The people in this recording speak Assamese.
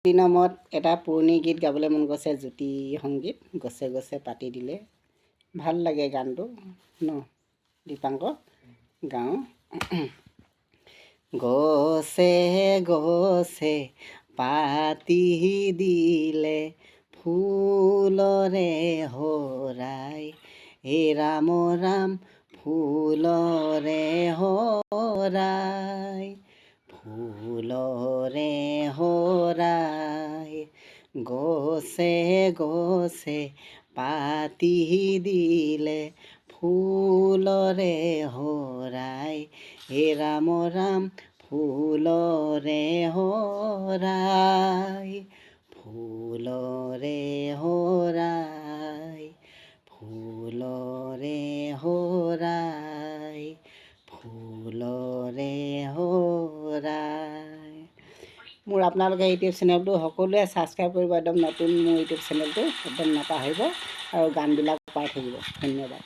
দিনৰ মূৰত এটা পুৰণি গীত গাবলৈ মন গৈছে, জ্যোতি সংগীত গছে গছে পাতি দিলে। ভাল লাগে গানটো ন দীপাংকৰ গাওঁ। গছে গছে পাতি দিলে ফুলৰে হৰাই, হে ৰাম ৰাম ফুলৰে হৰাই, ফুলৰে হৰাই। গছে গছে পাতি দিলে ফুলৰে হৰাই, হে ৰাম ৰাম ফুলৰে হৰাই, ফুলৰে হৰাই, ফুলৰে হৰাই, ফুলৰে হৰাই। মোৰ আপোনালোকে ইউটিউব চেনেলটো সকলোৱে ছাবস্ক্ৰাইব কৰিব, একদম নতুন মোৰ ইউটিউব চেনেলটো একদম নাপাহৰিব আৰু গানবিলাক পাই থাকিব। ধন্যবাদ।